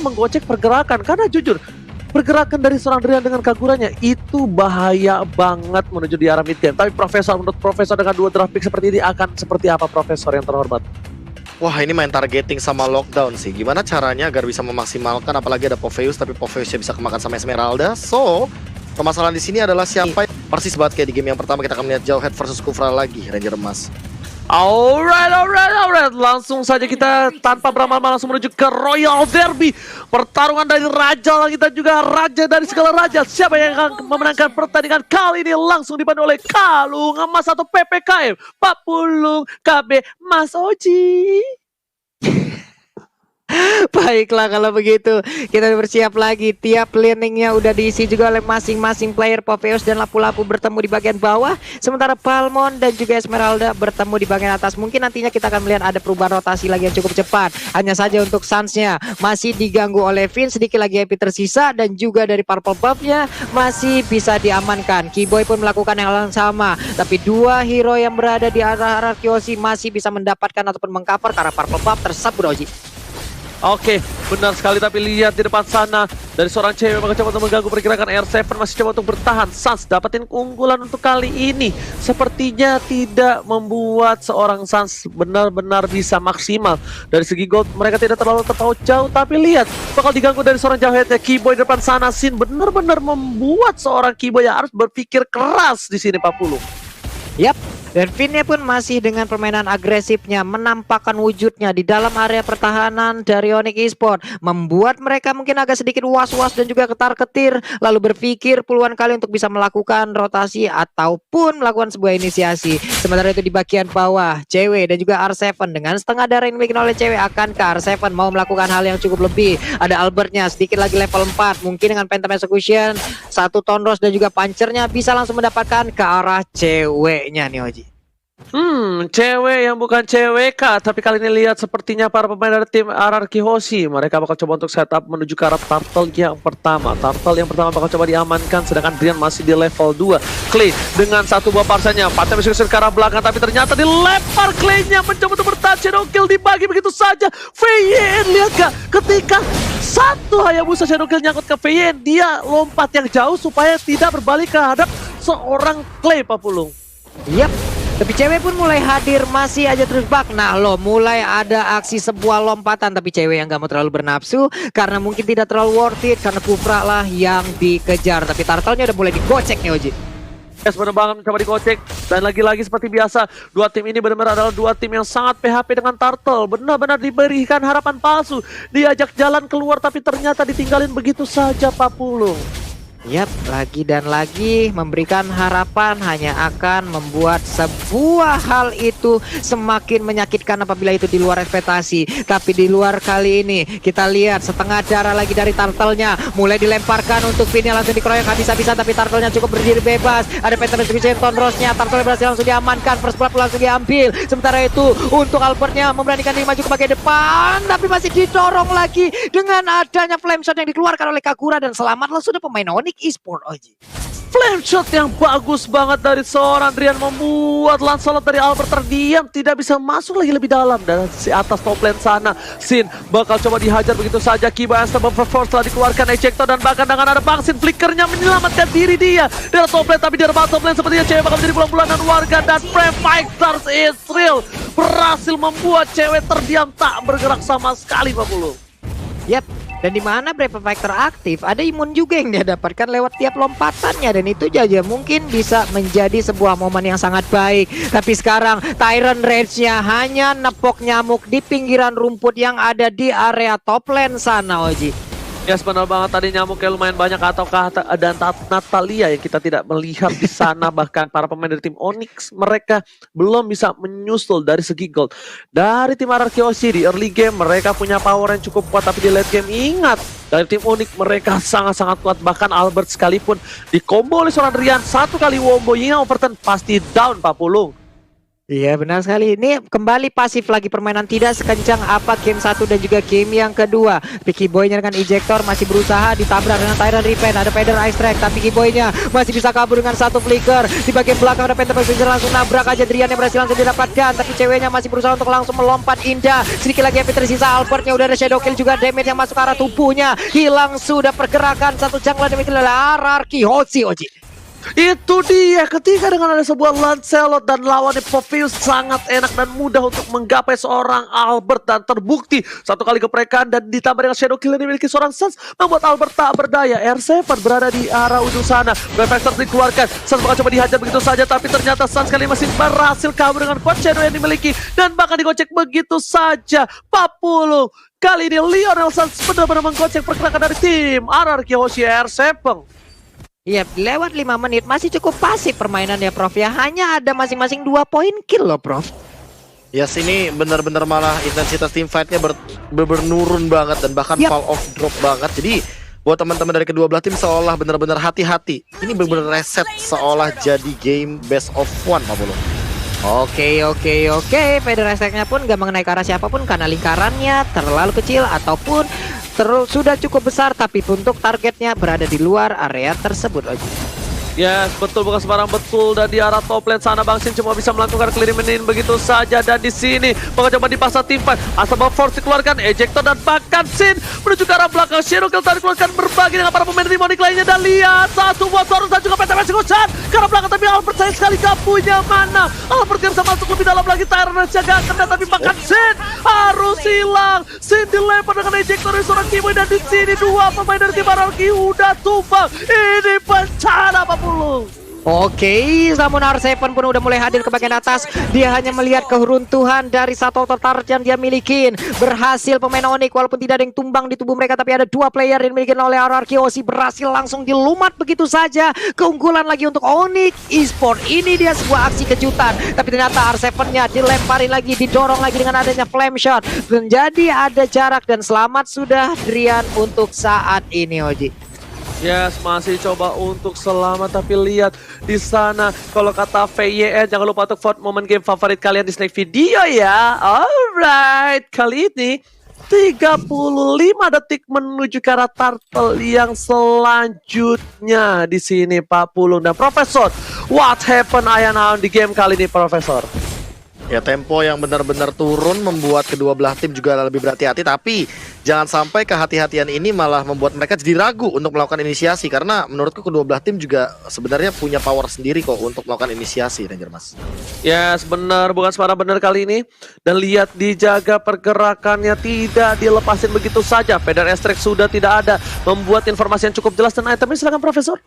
menggocek pergerakan. Karena jujur, pergerakan dari seorang Drian dengan Kaguranya itu bahaya banget menuju di arah mid game. Tapi menurut Profesor dengan 2 draft pick seperti ini akan seperti apa Profesor yang terhormat? Wah, ini main targeting sama lockdown sih. Gimana caranya agar bisa memaksimalkan, apalagi ada Popheus, tapi Popheusnya bisa kemakan sama Esmeralda. So, permasalahan di sini adalah siapa yang persis banget kayak di game yang pertama. Kita akan melihat Jawhead versus Kufra lagi, Ranger Emas. Alright. Langsung saja kita tanpa berlama-lama langsung menuju ke Royal Derby. Pertarungan dari Raja lagi dan juga Raja dari segala raja. Siapa yang akan memenangkan pertandingan kali ini? Langsung dipandu oleh Kalung Emas atau PPKM Papulung KB Mas Oji. Baiklah kalau begitu, kita bersiap lagi. Tiap planningnya udah diisi juga oleh masing-masing player. Popheus dan Lapu-Lapu bertemu di bagian bawah, sementara Palmon dan juga Esmeralda bertemu di bagian atas. Mungkin nantinya kita akan melihat ada perubahan rotasi lagi yang cukup cepat. Hanya saja untuk Suns-nya masih diganggu oleh Finn, sedikit lagi HP tersisa, dan juga dari Purple Buff-nya masih bisa diamankan. Keyboy pun melakukan hal yang sama, tapi 2 hero yang berada di arah Kyoshi masih bisa mendapatkan ataupun mengcover karena Purple Buff tersebut, Oji. Oke, benar sekali, tapi lihat di depan sana dari seorang cewek mencoba untuk mengganggu pergerakan R7, masih coba untuk bertahan. Suns dapetin keunggulan untuk kali ini. Sepertinya tidak membuat seorang Suns benar-benar bisa maksimal. Dari segi gold mereka tidak terlalu terpaut jauh, tapi lihat bakal diganggu dari seorang Jawheadnya. Keyboy di depan sana, Sin benar-benar membuat seorang Keyboy yang harus berpikir keras di sini Pak Pulu. Yap. Dan Finn-nya pun masih dengan permainan agresifnya menampakkan wujudnya di dalam area pertahanan dari Onyx Esports, membuat mereka mungkin agak sedikit was-was dan juga ketar-ketir, lalu berpikir puluhan kali untuk bisa melakukan rotasi ataupun melakukan sebuah inisiasi. Sementara itu di bagian bawah, CW dan juga R7 dengan setengah darah yang dimiliki oleh CW, akankah R7 mau melakukan hal yang cukup lebih? Ada Albertnya sedikit lagi level 4, mungkin dengan Phantom Execution, 1 Tonros dan juga Punchernya bisa langsung mendapatkan ke arah CW-nya nih, Oji. Cewek yang bukan CWK, tapi kali ini lihat sepertinya para pemain dari tim RRQ Hoshi. Mereka bakal coba untuk setup menuju ke arah Turtle yang pertama. Turtle yang pertama bakal coba diamankan, sedangkan Drian masih di level 2. Clay dengan 1 buah parsanya, Patem bisa ke arah belakang, tapi ternyata dilempar. Clay-nya mencoba untuk bertahan, Shadow Kill dibagi begitu saja. VYN, lihat gak? Ketika 1 Hayabusa Shadow Kill nyangkut ke VYN, dia lompat yang jauh supaya tidak berbalik ke hadap seorang Clay, Pak Pulung. Yap. Tapi cewek pun mulai hadir, masih aja terus bak. Nah lo mulai ada aksi sebuah lompatan, tapi cewek yang gak mau terlalu bernafsu karena mungkin tidak terlalu worth it, karena Kufra lah yang dikejar. Tapi Turtle-nya udah mulai digocek nih, Oji. Yes, benar banget, mencoba digocek. Dan lagi-lagi seperti biasa, 2 tim ini benar-benar adalah 2 tim yang sangat PHP dengan Turtle. Benar-benar diberikan harapan palsu, diajak jalan keluar tapi ternyata ditinggalin begitu saja Pak Pulung. Yap, lagi dan lagi memberikan harapan hanya akan membuat sebuah hal itu semakin menyakitkan apabila itu di luar ekspektasi. Tapi di luar kali ini kita lihat setengah darah lagi dari Turtle-nya mulai dilemparkan untuk Finn yang langsung dikeroyok habis-habisan, tapi Turtle-nya cukup berdiri bebas. Ada Peter Tonton Rose-nya, Turtle berhasil langsung diamankan, first blood langsung diambil. Sementara itu untuk Albertnya memberanikan diri maju ke bagian depan, tapi masih didorong lagi dengan adanya flame shot yang dikeluarkan oleh Kagura, dan selamatlah sudah pemain Onyx Esports, Oji. Flame shot yang bagus banget dari seorang Drian membuat Lancelot dari Albert terdiam, tidak bisa masuk lagi lebih dalam. Dan si atas top lane sana, Sin bakal coba dihajar begitu saja. Kiba yang Stable Force telah dikeluarkan ejector, dan bahkan dengan ada Bangsin flickernya menyelamatkan diri dia dari top lane. Tapi di depan top lane sepertinya cewek bakal menjadi bulan-bulanan warga, dan Prime Fighters Israel berhasil membuat cewek terdiam tak bergerak sama sekali, Pak Pulu. Yap. Dan di mana Brave Fighter aktif, ada imun juga yang dia dapatkan lewat tiap lompatannya, dan itu aja mungkin bisa menjadi sebuah momen yang sangat baik. Tapi sekarang Tyrant Rage-nya hanya nepok nyamuk di pinggiran rumput yang ada di area top lane sana, Oji. Ya, benar banget, tadi nyamuknya lumayan banyak, ataukah ada Natalia yang kita tidak melihat di sana. Bahkan para pemain dari tim Onyx mereka belum bisa menyusul dari segi gold. Dari tim RRQ Hoshi di early game mereka punya power yang cukup kuat, tapi di late game ingat, dari tim Onyx mereka sangat-sangat kuat. Bahkan Albert sekalipun di combo oleh seorang Drian 1 kali wombo yang overturn pasti down, Pak Pulung. Iya benar sekali. Ini kembali pasif lagi permainan, tidak sekencang apa game 1 dan juga game yang kedua. Picky Boy-nya dengan ejector masih berusaha ditabrak dengan Tyrant Reven. Ada Feather Ice Track tapi Picky Boy-nya masih bisa kabur dengan satu flicker. Di bagian belakang ada Panther Passenger langsung nabrak aja. Drian yang berhasil langsung didapatkan, tapi ceweknya masih berusaha untuk langsung melompat indah. Sedikit lagi yang tersisa, Albertnya udah ada Shadow Kill juga, damage yang masuk ke arah tubuhnya. Hilang sudah pergerakan satu jungler demikian adalah RRQ Oji. Itu dia, ketika dengan ada sebuah Lancelot dan lawannya Popheus sangat enak dan mudah untuk menggapai seorang Albert, dan terbukti satu kali geprekan dan ditambah dengan Shadow Kill yang dimiliki seorang Suns membuat Albert tak berdaya. R7 berada di arah ujung sana, Reflexor dikeluarkan, Suns bakal coba dihajar begitu saja, tapi ternyata Suns kali masih berhasil kabur dengan quad Shadow yang dimiliki dan bahkan digocek begitu saja. 40 kali ini Lionel Suns benar-benar menggocek pergerakan dari tim RRQ Hoshi R7. Iya, lewat 5 menit masih cukup pasif permainannya Prof ya. Hanya ada masing-masing 2 poin kill loh Prof. Ya sini benar-benar malah intensitas team fight-nya bernurun banget dan bahkan fall off drop banget. Jadi buat teman-teman dari kedua belah tim seolah benar-benar hati-hati. Ini benar-benar reset seolah jadi game best of one Pak Bolo. Oke. Feather Attack-nya pun gak mengenai ke arah siapapun karena lingkarannya terlalu kecil ataupun sudah cukup besar, tapi untuk targetnya berada di luar area tersebut aja. Yes, betul, bukan sembarang betul. Dan di arah top lane sana Bang Sin cuma bisa melakukan clear menin begitu saja. Dan di sini bakal coba dipaksa tim fight. Asal Force dikeluarkan, ejector dan bahkan Sin menuju ke arah belakang. Shadow Kill tadi dikeluarkan berbagi dengan para pemain Demonic lainnya. Dan lihat satu buat Taurus dan juga PTMS Kusan ke arah belakang, tapi Albert sayang sekali gak punya mana. Albert gak bisa masuk lebih dalam lagi. Tyrant jaga kena, tapi bahkan Sin harus hilang. Sin dilempar dengan ejector dari seorang Kimoy. Dan di sini dua pemain dari tim RRQ udah tumbang. Ini bencana Pak Pulu. Oke, namun R7 pun udah mulai hadir ke bagian atas. Dia hanya melihat keruntuhan dari satu otot yang dia milikin. Berhasil pemain Onyx walaupun tidak ada yang tumbang di tubuh mereka, tapi ada 2 player yang dimiliki oleh RRQ Hoshi berhasil langsung dilumat begitu saja. Keunggulan lagi untuk Onyx Esport. Ini dia sebuah aksi kejutan, tapi ternyata R7-nya dilemparin lagi, didorong lagi dengan adanya flame shot. Menjadi ada jarak dan selamat sudah Drian untuk saat ini Oji. Yes, masih coba untuk selamat, tapi lihat di sana kalau kata VYN jangan lupa untuk vote momen game favorit kalian di Snake video ya. Alright, kali ini 35 detik menuju ke arah turtle yang selanjutnya di sini Pak Pulung dan Profesor. What happened Ayana di game kali ini Profesor? Ya tempo yang benar-benar turun membuat kedua belah tim juga lebih berhati-hati, tapi jangan sampai kehati-hatian ini malah membuat mereka jadi ragu untuk melakukan inisiasi, karena menurutku kedua belah tim juga sebenarnya punya power sendiri kok untuk melakukan inisiasi Ranger Mas. Yes, benar, bukan sembarang benar kali ini. Dan lihat dijaga pergerakannya, tidak dilepasin begitu saja. Feather Extract sudah tidak ada, membuat informasi yang cukup jelas. Dan itemnya silakan Profesor.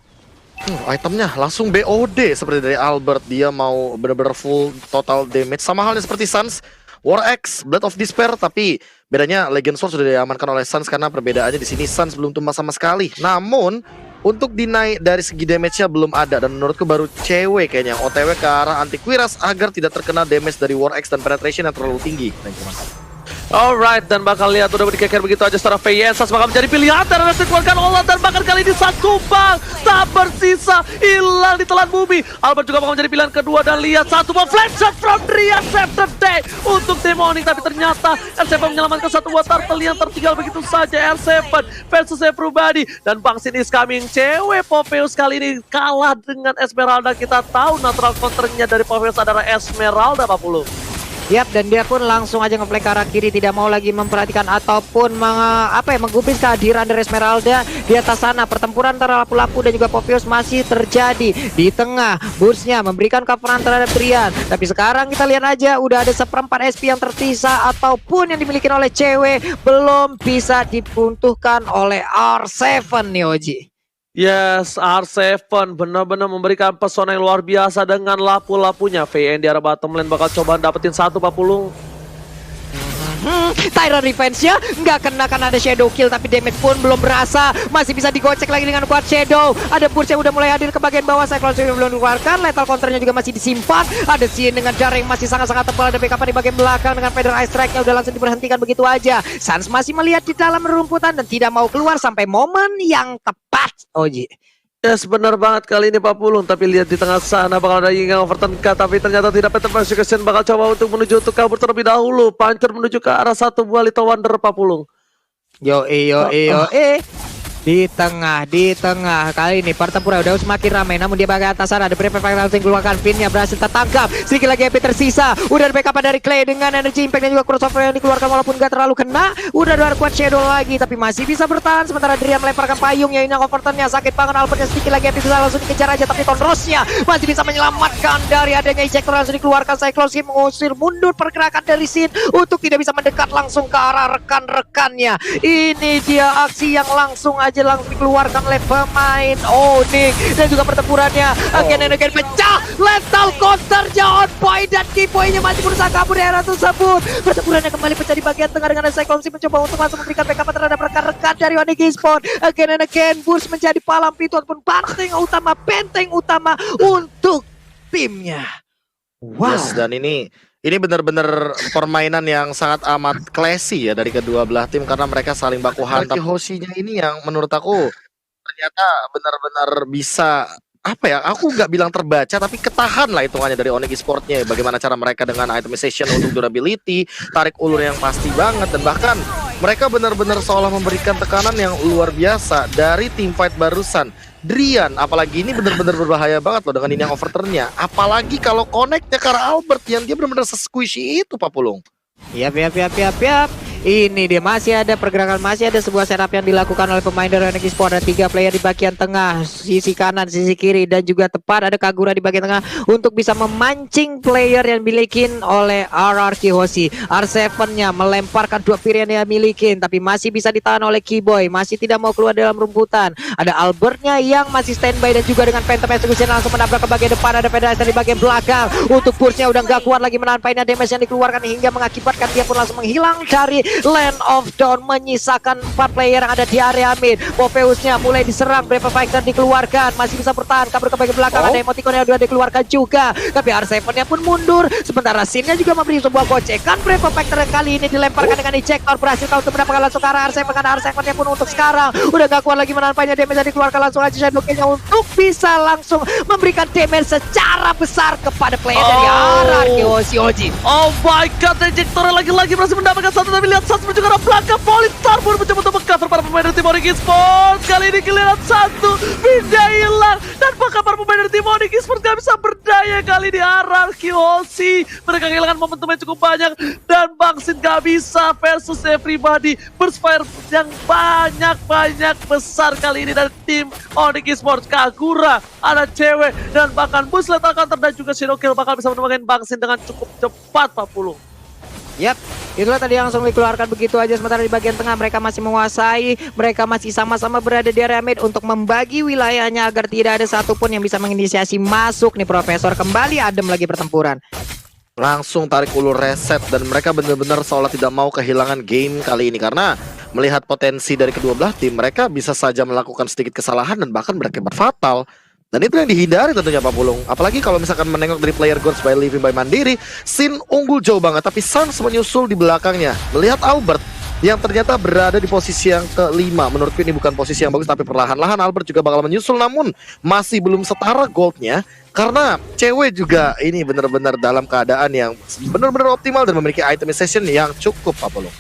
Itemnya langsung BOD seperti dari Albert, dia mau benar-benar full total damage sama halnya seperti Suns War X Blood of Despair, tapi bedanya Legend Sword sudah diamankan oleh Suns karena perbedaannya di sini Suns belum tumbang sama sekali. Namun untuk dinaik dari segi damage-nya belum ada, dan menurutku baru cewek kayaknya yang OTW ke arah Antiquiras agar tidak terkena damage dari War X dan penetration yang terlalu tinggi. Thank you, Mas. Alright, dan bakal lihat udah dikeker begitu aja secara VYN. Sas bakal menjadi pilihan dan harus dikeluarkan Ola, dan bahkan kali ini Sas tumbang, tak bersisa, hilang di telan bumi. Albert juga bakal menjadi pilihan kedua, dan lihat satu buah flash shot from Drian save the day untuk Demonic, tapi ternyata R7 menyelamatkan satu buah turtle yang tertinggal begitu saja. R7 versus Everybody, dan Bang Sin is coming. Cewek Popheus kali ini kalah dengan Esmeralda. Kita tahu natural counternya dari Popheus adalah Esmeralda Pak Pulu. Yap, dan dia pun langsung aja nge-play ke arah kiri, tidak mau lagi memperhatikan ataupun menggubris kehadiran dari Esmeralda di atas sana. Pertempuran antara Lapu-Lapu dan juga Popheus masih terjadi di tengah. Bursnya memberikan coveran terhadap Drian, tapi sekarang kita lihat aja udah ada 1/4 SP yang tersisa ataupun yang dimiliki oleh cewek belum bisa dipuntuhkan oleh R7 nih Oji. Yes, R7 benar-benar memberikan pesona yang luar biasa dengan lapu-lapunya. VN di arah bottom lane bakal coba dapetin satu Pak Pulung. Tyrant Revenge-nya nggak kena karena ada Shadow Kill, tapi damage pun belum berasa. Masih bisa digocek lagi dengan Quad Shadow. Ada Burst yang udah mulai hadir ke bagian bawah. Cyclone Swing belum dikeluarkan. Lethal counternya juga masih disimpan. Ada Xin dengan jaring masih sangat-sangat tebal. Ada backup di bagian belakang dengan Feather Ice Strike-nya udah langsung diberhentikan begitu aja. Suns masih melihat di dalam rumputan dan tidak mau keluar sampai momen yang tepat Oji. Yes, benar banget kali ini Pak Pulung. Tapi lihat di tengah sana bakal ada Yingang overturn K. Tapi ternyata tidak. Peter Persecution bakal coba untuk menuju untuk kabur terlebih dahulu. Pancur menuju ke arah satu buah Little Wonder Pak Pulung. Yo. Di tengah kali ini pertempuran udah semakin ramai, namun dia bagian atas sana ada berapa langsung keluarkan. Finnya berhasil tertangkap, sedikit lagi MP tersisa. Udah ada backup dari Clay dengan energi impact dan juga crossover yang dikeluarkan walaupun gak terlalu kena. Udah ada kuat Shadow lagi tapi masih bisa bertahan, sementara Drian melemparkan payungnya. Ini overturnnya sakit banget, Albertnya sedikit lagi MP bisa langsung dikejar aja, tapi Tonrosnya masih bisa menyelamatkan dari adanya ejector langsung dikeluarkan. Cyclones mengusir mundur pergerakan dari Sin untuk tidak bisa mendekat langsung ke arah rekan-rekannya. Ini dia aksi yang langsung dikeluarkan oleh pemain Onyx dan juga pertempurannya again pecah. Lethal counternya on point dan key point-nya masih berusaha kabur di area tersebut. Pertempurannya kembali pecah di bagian tengah dengan Cyclones mencoba untuk langsung memberikan backup terhadap rekan-rekan dari Onyx Esports. Again Burst menjadi palang pintu ataupun benteng utama untuk timnya. Wow. Yes, dan ini benar-benar permainan yang sangat amat classy ya dari kedua belah tim karena mereka saling baku hantam. Hoshinya ini yang menurut aku ternyata benar-benar bisa apa ya? Aku nggak bilang terbaca tapi ketahan lah hitungannya dari Onyx Esports-nya. Bagaimana cara mereka dengan itemization untuk durability, tarik ulur yang pasti banget dan bahkan mereka benar-benar seolah memberikan tekanan yang luar biasa dari teamfight barusan. Drian, apalagi ini benar-benar berbahaya banget loh dengan ini yang overturn-nya. Apalagi kalau connect-nya ke arah Albert yang dia benar-benar se-squishy itu Pak Pulung. Yap. Ini dia masih ada pergerakan, masih ada sebuah setup yang dilakukan oleh pemain dari Onyx Esports. Ada 3 player di bagian tengah, sisi kanan, sisi kiri, dan juga tepat ada Kagura di bagian tengah untuk bisa memancing player yang dimiliki oleh RRQ Hoshi. R7-nya melemparkan 2 piring yang milikin, tapi masih bisa ditahan oleh Keyboy, masih tidak mau keluar dalam rumputan. Ada Albertnya yang masih standby dan juga dengan Phantom Execution langsung menabrak ke bagian depan. Ada Federation di bagian belakang. Untuk Burst-nya udah nggak kuat lagi menahan painnya, damage yang dikeluarkan hingga mengakibatkan dia pun langsung menghilang dari Land of Dawn, menyisakan 4 player yang ada di area mid. Popheusnya mulai diserang, Brave Fighter dikeluarkan, masih bisa bertahan, kabur ke bagian belakang. Ada emoticon yang sudah dikeluarkan juga, tapi R7-nya pun mundur. Sementara Sin-nya juga memberi sebuah gocekan. Brave Fighter yang kali ini dilemparkan dengan ejector, berhasil untuk mendapatkan langsung ke arah R7. Karena R7-nya pun untuk sekarang udah gak kuat lagi menahan painnya, damage yang dikeluarkan langsung aja Shadow King-nya untuk bisa langsung memberikan damage secara besar kepada player dari RRQ Hoshi. Oh my god, ejectornya lagi-lagi berhasil mendapatkan satu, tapi lihat Sas menuju ke arah belakang. Polystar pun mencoba untuk meng-cover para pemain dari tim Onyx Esports. Kali ini giliran satu, pindah hilang, dan bahkan para pemain dari tim Onyx Esports gak bisa berdaya kali di RRQ Hoshi. Mereka kehilangan momentum yang cukup banyak dan Bangsin gak bisa versus everybody. Burst fire yang banyak besar kali ini dari tim Onyx Esports. Kagura, ada cewek, dan bahkan Bus Lethal Counter dan juga Shadow Kill bakal bisa menemukan Bangsin dengan cukup cepat Pak Pulung. Yap, itulah tadi langsung dikeluarkan begitu aja. Sementara di bagian tengah mereka masih menguasai, mereka masih sama-sama berada di area mid untuk membagi wilayahnya agar tidak ada satupun yang bisa menginisiasi masuk nih. Profesor kembali adem lagi pertempuran. Langsung tarik ulur reset dan mereka benar-benar seolah tidak mau kehilangan game kali ini karena melihat potensi dari kedua belah tim, mereka bisa saja melakukan sedikit kesalahan dan bahkan berakibat fatal. Dan itu yang dihindari tentunya Pak Pulung. Apalagi kalau misalkan menengok dari player Gods by Living by Mandiri, Sin unggul jauh banget, tapi Sans menyusul di belakangnya. Melihat Albert yang ternyata berada di posisi yang kelima. Menurutku ini bukan posisi yang bagus, tapi perlahan-lahan Albert juga bakal menyusul, namun masih belum setara goldnya. Karena cewek juga ini benar-benar dalam keadaan yang benar-benar optimal dan memiliki itemization yang cukup Pak Pulung.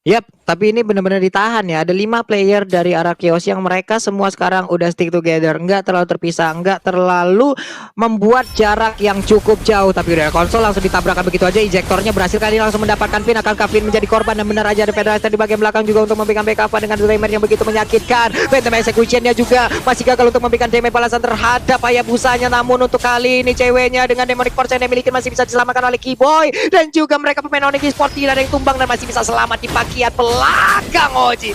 Yap, tapi ini benar-benar ditahan ya. Ada 5 player dari RRQ Hoshi yang mereka semua sekarang udah stick together, nggak terlalu terpisah, nggak terlalu membuat jarak yang cukup jauh. Tapi udah konsol langsung ditabrakkan begitu aja. Ejektornya berhasil kali ini langsung mendapatkan pin. Akankah Pin menjadi korban? Dan benar aja ada Federation di bagian belakang juga untuk memberikan backup dengan timer yang begitu menyakitkan. Phantom Execution-nya juga masih gagal untuk memberikan damage balasan terhadap Hayabusanya. Namun untuk kali ini ceweknya dengan Demonic Force yang dimiliki masih bisa diselamatkan oleh Keyboy. Dan juga mereka pemain Onyx Esports tidak ada yang tumbang dan masih bisa selamat di bagian belakang Oji.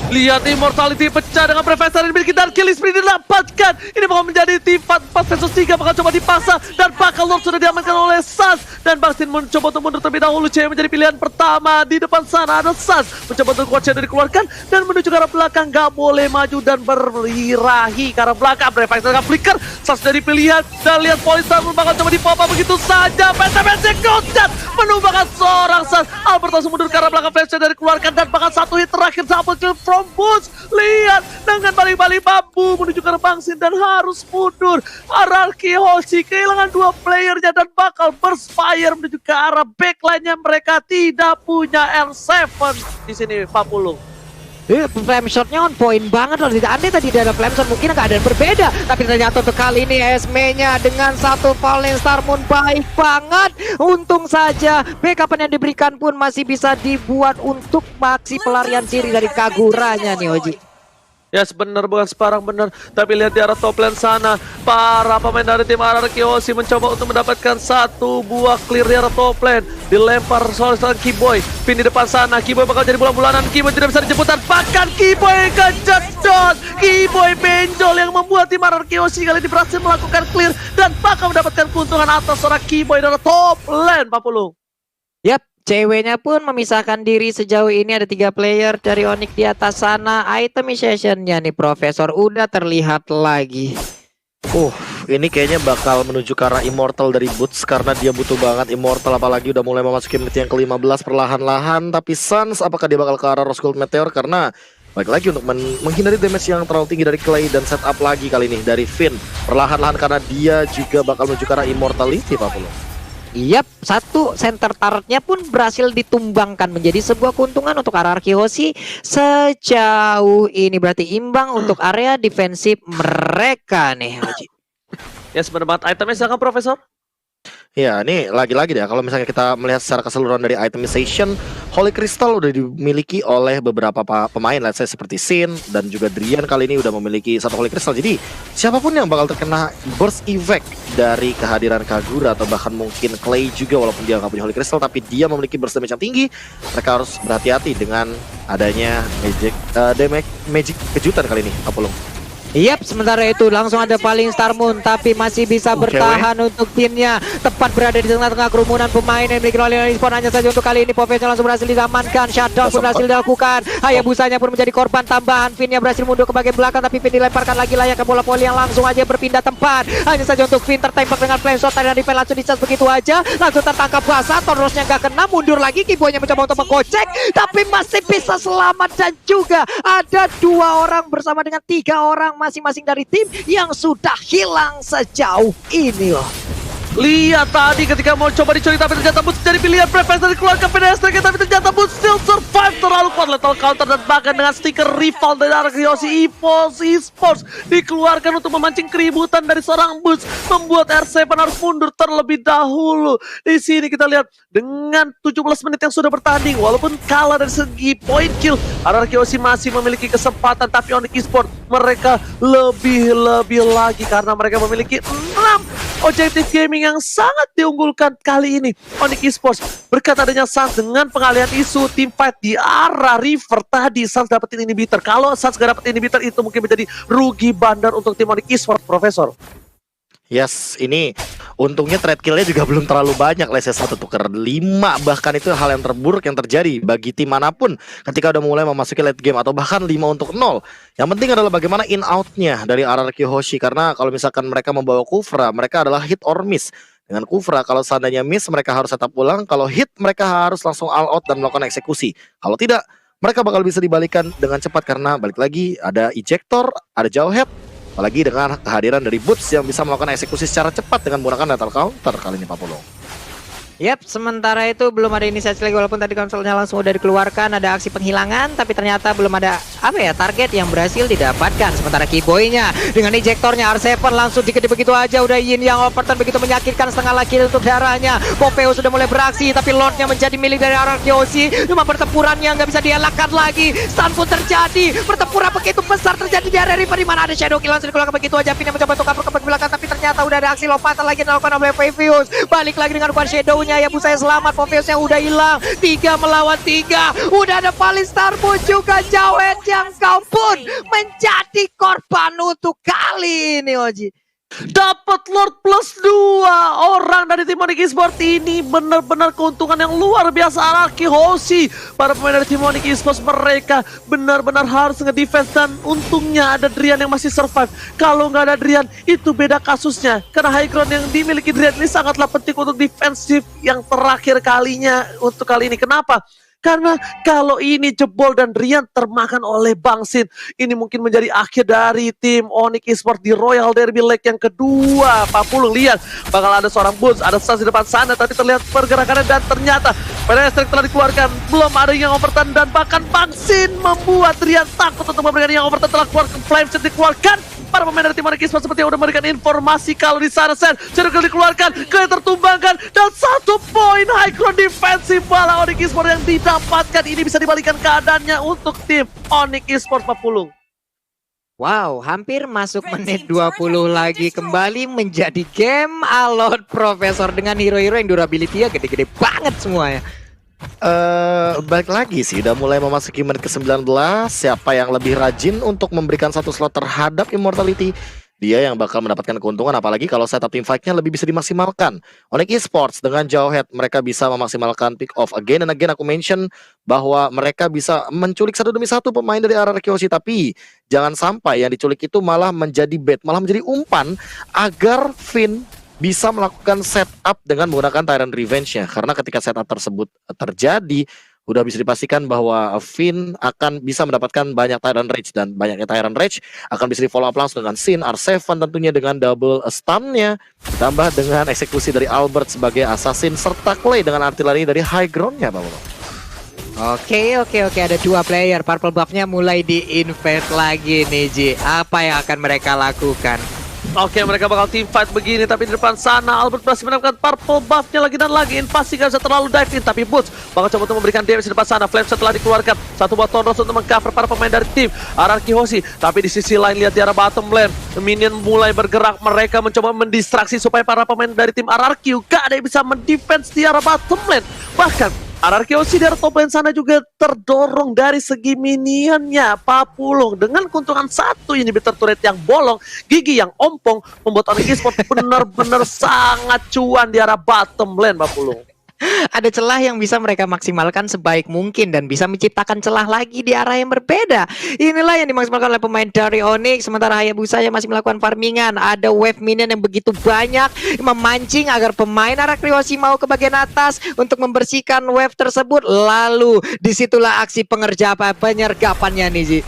Lihat Immortality pecah dengan Profesor yang dimiliki dan kill spree didapatkan. Ini bakal menjadi tim 4 versus 3, bakal coba dipaksa dan bakal Lord sudah diamankan oleh Sans. Dan Bastin mencoba untuk mundur terlebih dahulu. Cewek menjadi pilihan pertama. Di depan sana ada Sans mencoba untuk kuat Shadow dikeluarkan dan menuju ke arah belakang. Gak boleh maju dan berbirahi ke arah belakang. Profesor dengan flicker, Sans jadi pilihan. Dan lihat Polystar pun bakal coba dipop begitu saja. Phantom Execution menumbangkan seorang Sans. Albert langsung mundur ke arah belakang, flash dari dikeluarkan dan bahkan satu hit terakhir double kill from Boots. Lihat dengan balik-balik bambu menuju ke Bang Sin dan harus mundur. RRQ Hoshi kehilangan 2 playernya dan bakal burst fire menuju ke arah backline-nya. Mereka tidak punya R7 di sini, Pak Pulung. Flame shotnya on point banget loh. Andai tadi ada flame shot mungkin keadaan berbeda. Tapi ternyata untuk kali ini Esme-nya dengan satu Fallen Star Moon baik banget. Untung saja backup yang diberikan pun masih bisa dibuat untuk maksi pelarian diri dari Kaguranya nih Oji. Ya benar, bukan separang benar. Tapi lihat di arah top lane sana, para pemain dari tim RRQ Hoshi mencoba untuk mendapatkan satu buah clear di arah top lane. Dilempar soal Kiboy. Pin di depan sana, Kiboy bakal jadi bulan-bulanan. Kiboy tidak bisa dijemput dan bahkan Kiboy kejedot. Kiboy benjol yang membuat tim RRQ Hoshi kali ini berhasil melakukan clear dan bakal mendapatkan keuntungan atas seorang Kiboy dari top lane, Pak Pulung. Yap, ceweknya pun memisahkan diri sejauh ini. Ada 3 player dari Onyx di atas sana. Itemization-nya nih Profesor udah terlihat lagi. Ini kayaknya bakal menuju ke arah Immortal dari Boots karena dia butuh banget Immortal, apalagi udah mulai memasuki menit yang ke-15 perlahan-lahan. Tapi Suns apakah dia bakal ke arah Rose Gold Meteor karena balik lagi untuk menghindari damage yang terlalu tinggi dari Clay dan setup lagi kali ini dari Finn perlahan-lahan karena dia juga bakal menuju ke arah Immortality, Pak Pulung. Yap, satu center turretnya pun berhasil ditumbangkan menjadi sebuah keuntungan untuk RRQ Hoshi sejauh ini. Berarti imbang untuk area defensif mereka nih Haji. Ya sebenarnya banget itemnya silakan Profesor. Ya, ini lagi-lagi deh kalau misalnya kita melihat secara keseluruhan dari itemization, Holy Crystal udah dimiliki oleh beberapa pemain, let's say seperti Sin dan juga Drian kali ini udah memiliki satu Holy Crystal. Jadi siapapun yang bakal terkena burst effect dari kehadiran Kagura atau bahkan mungkin Clay juga, walaupun dia nggak punya Holy Crystal tapi dia memiliki burst damage yang tinggi, mereka harus berhati-hati dengan adanya magic kejutan kali ini, Apollo. Yap, sementara itu langsung ada Falling Star Moon tapi masih bisa bertahan untuk timnya. Tepat berada di tengah-tengah kerumunan pemain yang dimiliki oleh Respawn. Hanya saja untuk kali ini Professional langsung berhasil diamankan. Shutdown pun berhasil dilakukan. Hayabusanya pun menjadi korban tambahan. Finn-nya berhasil mundur ke bagian belakang tapi Finn dilemparkan lagi layaknya bola voli yang langsung aja berpindah tempat. Hanya saja untuk Finn tertembak dengan flame shot dan Finn langsung dicas begitu aja. Langsung tertangkap basah. Torosnya nggak kena, mundur lagi. Kiboynya mencoba untuk menggocek tapi masih bisa selamat. Dan juga ada 2 orang bersama dengan 3 orang masing-masing dari tim yang sudah hilang sejauh ini loh. Lihat tadi ketika mau coba dicuri tapi ternyata Boots jadi pilihan Profesor dikeluarkan PDSTK tapi ternyata Boots still survive, terlalu kuat lethal counter dan bahkan dengan stiker rival dari RRQ Hoshi Esports dikeluarkan untuk memancing keributan dari seorang Boots, membuat R7 harus mundur terlebih dahulu. Di sini kita lihat dengan 17 menit yang sudah bertanding, walaupun kalah dari segi point kill, RRQ Hoshi masih memiliki kesempatan, tapi Onyx Esports mereka lebih lagi karena mereka memiliki 6 objektif gaming yang sangat diunggulkan kali ini. Onyx Esports berkat adanya Suns dengan pengalihan isu team fight di arah River tadi, Suns dapetin inhibitor. Kalau Suns gak dapet inhibitor itu mungkin menjadi rugi bandar untuk tim Onyx Esports, Profesor. Yes, ini untungnya trade kill-nya juga belum terlalu banyak. Leses 1 tuker 5, bahkan itu hal yang terburuk yang terjadi bagi tim manapun ketika udah mulai memasuki late game atau bahkan 5 untuk 0. Yang penting adalah bagaimana in out-nya dari RRQ Hoshi, karena kalau misalkan mereka membawa Kufra, mereka adalah hit or miss. Dengan Kufra, kalau seandainya miss mereka harus tetap pulang, kalau hit mereka harus langsung all out dan melakukan eksekusi. Kalau tidak, mereka bakal bisa dibalikan dengan cepat karena balik lagi ada ejector, ada jawhead. Apalagi dengan kehadiran dari Boots yang bisa melakukan eksekusi secara cepat dengan menggunakan lethal counter kali ini, Pak Polo. Yap, sementara itu belum ada inisiasi lagi walaupun tadi konsolnya langsung udah dikeluarkan, ada aksi penghilangan tapi ternyata belum ada target yang berhasil didapatkan. Sementara Kiboy-nya dengan ejektornya R7 langsung dikit begitu aja udah Yin yang overturn begitu menyakitkan setengah lagi untuk darahnya. Popeo sudah mulai beraksi tapi Lordnya menjadi milik dari RRQ Hoshi. Cuma pertempurannya nggak bisa dielakkan lagi. Stun pun terjadi, pertempuran begitu besar terjadi di area River di mana ada Shadow Kill langsung dikeluarkan begitu aja. Finn mencoba untuk kabur ke belakang tapi ternyata udah ada aksi lompatan lagi dilakukan oleh Phoveus. Balik lagi dengan One Shadow-nya. Ya bu, saya selamat, Popeyosnya udah hilang. 3 melawan 3. Udah ada Falling Star Moon juga, Jawet yang kau pun menjadi korban untuk kali ini Oji. Dapat Lord plus 2 orang dari tim Onyx Esports. Ini benar-benar keuntungan yang luar biasa RRQ Hoshi. Para pemain dari tim Onyx Esports mereka benar-benar harus nge-defense dan untungnya ada Drian yang masih survive. Kalau nggak ada Drian itu beda kasusnya. Karena high ground yang dimiliki Drian ini sangatlah penting untuk defensif yang terakhir kalinya untuk kali ini. Kenapa? Karena kalau ini jebol dan Rian termakan oleh Bang Sin, ini mungkin menjadi akhir dari tim Onyx Esports di Royal Derby leg yang kedua. Pak Pulung lihat bakal ada seorang Boots, ada Sans di depan sana, tapi terlihat pergerakannya dan ternyata Pedestrian telah dikeluarkan, belum ada yang overturn dan bahkan Bang Sin membuat Rian takut untuk memberikan yang overturn. Telah keluar Flame Shot dikeluarkan. Para pemain dari tim Onyx Esports seperti yang udah memberikan informasi kalau di sana Sen Circle dikeluarkan, kalian tertumbangkan dan 1 poin high ground defensive bola Onyx Esports yang didapatkan. Ini bisa dibalikan keadaannya untuk tim Onyx Esports, Pak Pulung. Wow, hampir masuk menit 20 lagi, kembali menjadi game alot Profesor dengan hero-hero yang durability-nya gede-gede banget semuanya. Balik lagi sih, udah mulai memasuki menit ke-19. Siapa yang lebih rajin untuk memberikan satu slot terhadap Immortality, dia yang bakal mendapatkan keuntungan. Apalagi kalau setup team fight-nya lebih bisa dimaksimalkan. Onyx Esports dengan jauh head, mereka bisa memaksimalkan pick off again and again. Aku mention bahwa mereka bisa menculik satu demi satu pemain dari RRQ Hoshi. Tapi jangan sampai yang diculik itu malah menjadi bait, malah menjadi umpan agar Finn bisa melakukan setup dengan menggunakan Tyrant Revenge-nya. Karena ketika setup tersebut terjadi, udah bisa dipastikan bahwa Finn akan bisa mendapatkan banyak Tyrant Rage. Dan banyaknya Tyrant Rage akan bisa di follow up langsung dengan Sin, R7 tentunya dengan double stun-nya. Ditambah dengan eksekusi dari Albert sebagai assassin, serta Clay dengan artileri dari high ground-nya, Pak Bolo. Oke, ada 2 player. Purple buff-nya mulai di-invade lagi nih, Ji. Apa yang akan mereka lakukan? Oke, mereka bakal team fight begini, tapi di depan sana Albert berhasil mendapatkan purple buff-nya lagi dan lagi. Invasi gak bisa terlalu dive in, tapi Boots bakal coba untuk memberikan damage di depan sana. Flame setelah dikeluarkan, satu buat Tonros untuk mengcover para pemain dari tim RRQ Hoshi. Tapi di sisi lain lihat di arah bottom lane, minion mulai bergerak, mereka mencoba mendistraksi supaya para pemain dari tim RRQ gak ada yang bisa mendefense di arah bottom lane. Bahkan RRQ Hoshi di arah top lane sana juga terdorong dari segi minionnya. Pak Pulung dengan keuntungan satu inhibitor turret yang bolong, gigi yang ompong, membuat Onyx Esports benar-benar sangat cuan di arah bottom lane, Pak Pulung. Ada celah yang bisa mereka maksimalkan sebaik mungkin dan bisa menciptakan celah lagi di arah yang berbeda. Inilah yang dimaksimalkan oleh pemain dari Onyx. Sementara Hayabusa yang masih melakukan farmingan. Ada wave minion yang begitu banyak memancing agar pemain RRQ Hoshi mau ke bagian atas untuk membersihkan wave tersebut. Lalu disitulah aksi penyergapannya nih, Ji.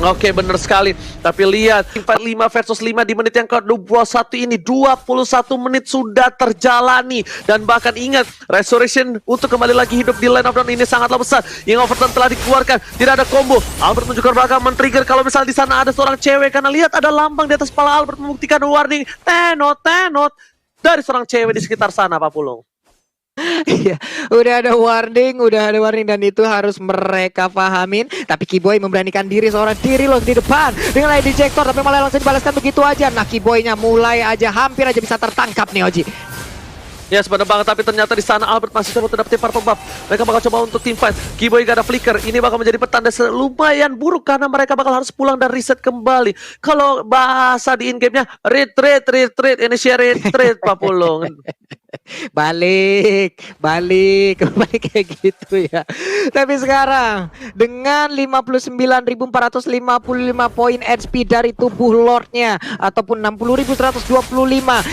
Oke, bener sekali. Tapi lihat 5 versus 5 di menit yang ke-21 ini, 21 menit sudah terjalani. Dan bahkan ingat, Resurrection untuk kembali lagi hidup di line of down ini sangatlah besar. Yang overturn telah dikeluarkan, tidak ada combo. Albert menunjukkan belakang men-trigger kalau misalnya di sana ada seorang cewek, karena lihat ada lambang di atas kepala Albert membuktikan warning tenot dari seorang cewek di sekitar sana, Pak Pulung. Iya, udah ada warning dan itu harus mereka pahamin. Tapi Kiboy memberanikan diri, seorang diri loh di depan dengan ID Jektor, tapi malah langsung dibalaskan begitu aja. Nah, Kiboy-nya mulai aja hampir aja bisa tertangkap nih, Oji. Ya, sebenarnya banget, tapi ternyata di sana Albert masih coba untuk dapetin purple buff. Mereka bakal coba untuk team fight. Kiboy gak ada flicker. Ini bakal menjadi petanda lumayan buruk karena mereka bakal harus pulang dan reset kembali. Kalau bahasa di in-game-nya retreat, initiate retreat, Pak Pulung. Balik kayak gitu ya. Tapi sekarang dengan 59.455 poin HP dari tubuh Lordnya ataupun 60.125,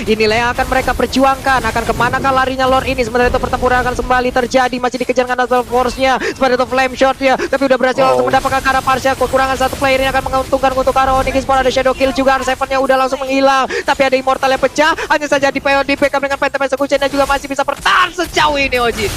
inilah yang akan mereka perjuangkan. Akan kemanakah larinya Lord ini? Sementara itu pertempuran akan kembali terjadi, masih dikejar dengan Natal Force-nya. Sementara itu Flame Shot-nya, tapi udah berhasil untuk mendapatkan Kara Parsia. Kekurangan satu player yang akan menguntungkan untuk arah Onyx Esports. Ada Shadow Kill juga, R7-nya udah langsung menghilang. Tapi ada Immortal yang pecah, hanya saja di PO di backup dengan Phantom Execution dan juga masih bisa bertahan sejauh ini, Oji.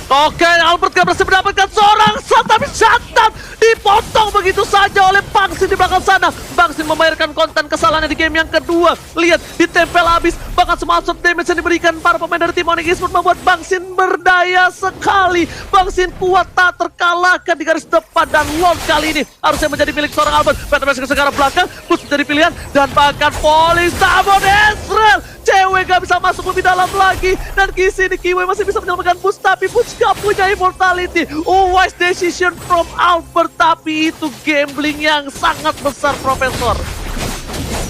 Oke, Albert gak berhasil mendapatkan seorang shot, tapi shutdown dipotong begitu saja oleh Bang Sin di belakang sana. Bang Sin membayarkan konten kesalahannya di game yang kedua. Lihat, ditempel habis, bahkan semua shot damage yang diberikan para pemain dari tim Onyx Esports membuat Bang Sin berdaya sekali. Bang Sin kuat tak terkalahkan di garis depan, dan Lord kali ini harusnya menjadi milik seorang Albert. Phantom Execution ke arah belakang, Boost menjadi pilihan, dan bahkan Police Sabon Ezreal. Cewek gak bisa masuk lebih dalam lagi, dan di sini Kiwi masih bisa menyelamatkan Boost, tapi Boost gak punya immortality. Wise decision from Albert, tapi itu gambling yang sangat besar, Profesor.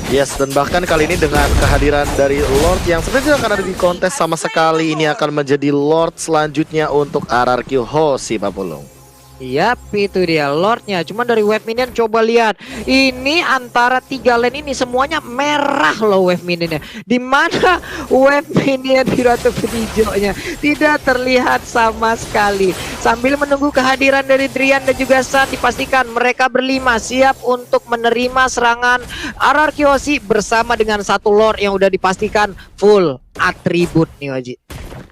Yes, dan bahkan kali ini dengan kehadiran dari Lord yang sebenarnya tidak akan ada di kontes sama sekali, ini akan menjadi Lord selanjutnya untuk RRQ Hoshi, Pak Pulung. Yap, itu dia Lordnya. Cuman dari wave minion coba lihat. Ini antara 3 lane ini semuanya merah loh wave minionnya. Dimana wave minion di Ratu Hijaunya tidak terlihat sama sekali. Sambil menunggu kehadiran dari Drian dan juga San, dipastikan mereka berlima siap untuk menerima serangan RRQ Hoshi bersama dengan satu Lord yang udah dipastikan full atribut nih Waji.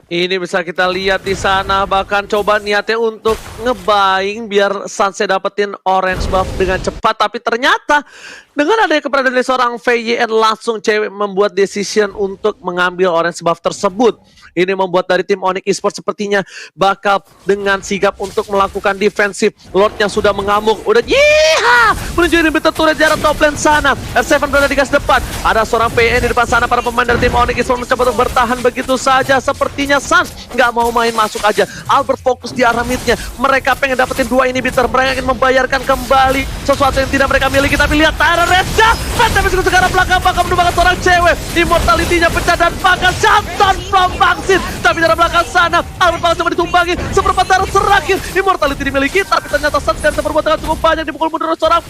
Ini bisa kita lihat di sana, bahkan coba niatnya untuk ngebaing biar Sanse dapetin orange buff dengan cepat, tapi ternyata dengan adanya keberadaan dari seorang VYN langsung cewek membuat decision untuk mengambil orange buff tersebut. Ini membuat dari tim Onyx Esports sepertinya bakal dengan sigap untuk melakukan defensif. Lordnya sudah mengamuk, udah yiha menuju inhibitor turret jarak top lane sana. R7 berada di gas depan, ada seorang VYN di depan sana. Para pemain dari tim Onyx Esports mencoba untuk bertahan begitu saja. Sepertinya Sans nggak mau main masuk aja. Albert fokus di arah midnya. Mereka pengen dapetin 2 inhibitor. Mereka ingin membayarkan kembali sesuatu yang tidak mereka miliki. Tapi lihat Tyra Redja, Phantom sekarang belakang bakal menumbangkan seorang cewek. Immortality-nya pecah dan bakal Chanton from Bangsin. Tapi dari belakang sana Albert bakal coba ditumbangi. Seperempat darah terakhir Immortality dimiliki. Tapi ternyata Sans tidak bisa berbuat dengan cukup banyak. Dipukul mundur seorang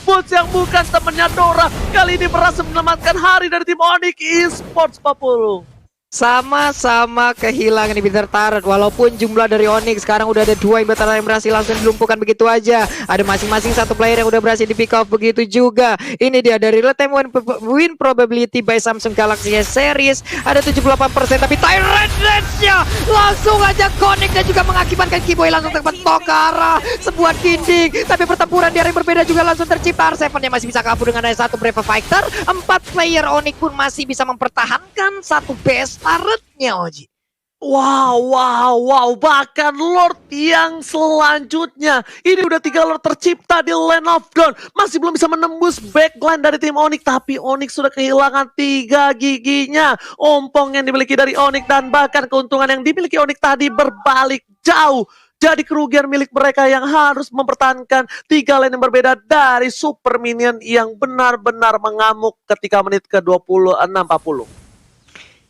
Boots yang bukan temennya Dora. Kali ini berhasil menyelamatkan hari dari tim Onyx Esports Papulu. Sama-sama kehilangan inhibitor turret. Walaupun jumlah dari Onyx sekarang udah ada 2 inhibitor yang berhasil langsung dilumpuhkan begitu aja. Ada masing-masing satu player yang udah berhasil di pick off begitu juga. Ini dia dari real-time win probability by Samsung Galaxy S Series. Ada 78%, tapi Tyrant Rage-nya langsung aja connect dan juga mengakibatkan Kiboy langsung terbentok ke arah sebuah dinding. Tapi pertempuran di area yang berbeda juga langsung tercipta. R7-nya masih bisa kabur dengan ada satu Brave Fighter. 4 player Onyx pun masih bisa mempertahankan satu base turretnya Oji. Wow, bahkan Lord yang selanjutnya. Ini udah 3 Lord tercipta di Lane of Dawn. Masih belum bisa menembus backline dari tim Onyx. Tapi Onyx sudah kehilangan 3 giginya. Ompong yang dimiliki dari Onyx dan bahkan keuntungan yang dimiliki Onyx tadi berbalik jauh. Jadi kerugian milik mereka yang harus mempertahankan 3 lane yang berbeda dari Super Minion yang benar-benar mengamuk ketika menit ke-26-40.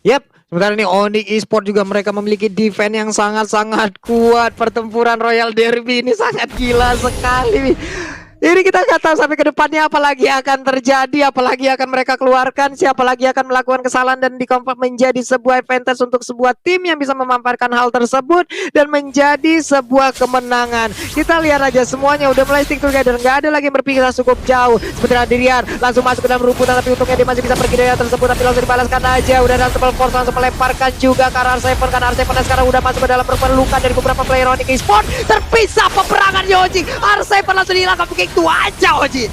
Yap, sementara ini Onyx Esports juga mereka memiliki defense yang sangat-sangat kuat. Pertempuran Royal Derby ini sangat gila sekali. Ini kita nggak tahu sampai ke depannya apalagi akan terjadi, apalagi akan mereka keluarkan, siapa lagi akan melakukan kesalahan dan dikonvert menjadi sebuah advantage untuk sebuah tim yang bisa memanfaatkan hal tersebut dan menjadi sebuah kemenangan. Kita lihat aja semuanya udah mulai stick together, nggak ada lagi yang berpikir cukup jauh. Seperti Adrian langsung masuk ke dalam rumputan, tapi untungnya dia masih bisa pergi dari hal tersebut, tapi langsung dibalaskan aja. Udah ada double force langsung melemparkan juga ke R7, karena R7 sekarang udah masuk ke dalam perlukan dari beberapa player Onyx Esports. Terpisah peperangan Yoji, R7 langsung dihilangkan begitu aja Oji.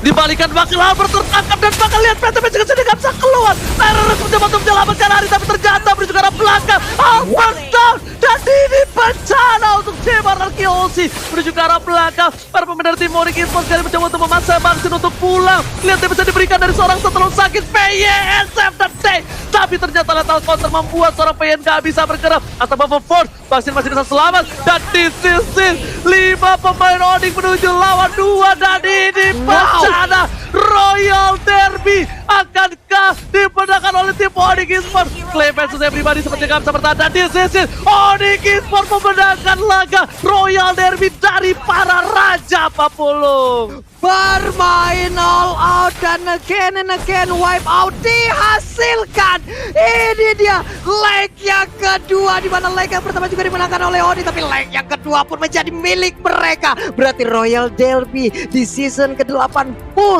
Dibalikan bakal Albert tertangkap dan bakal lihat Phantom juga sudah gak bisa keluar. Terus mencoba untuk menyelamatkan hari, tapi ternyata menuju ke arah belakang. Albert down dan ini bencana untuk tim RRQ Hoshi menuju ke arah belakang. Para pemain dari tim Onyx Esports kali mencoba untuk memaksa Bangsin untuk pulang. Lihat yang bisa diberikan dari seorang setelun sakit PYSF dan T. Tapi ternyata lethal counter membuat seorang PYN gak bisa bergerak. Atau Buffalo Force, Bangsin masih bisa selamat. Dan di sisi 5 pemain Onyx menuju lawan 2 dan ini bencana. Royal Derby akankah dimenangkan oleh tim Onyx Esports? Claim versus everybody seperti gak bisa bertahan. Dan di sisi Onyx Esports memenangkan laga Royal Derby dari para Raja Papulung. Bermain all out dan again and again wipe out dihasilkan. Ini dia leg yang kedua, di mana leg yang pertama juga dimenangkan oleh Onyx, tapi leg yang kedua pun menjadi milik mereka. Berarti Royal Derby di season ke-80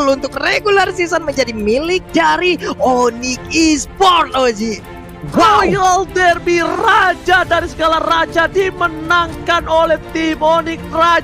untuk regular season menjadi milik dari Onyx Esports Oji. Royal Derby raja dari segala raja dimenangkan oleh tim Onyx Raja.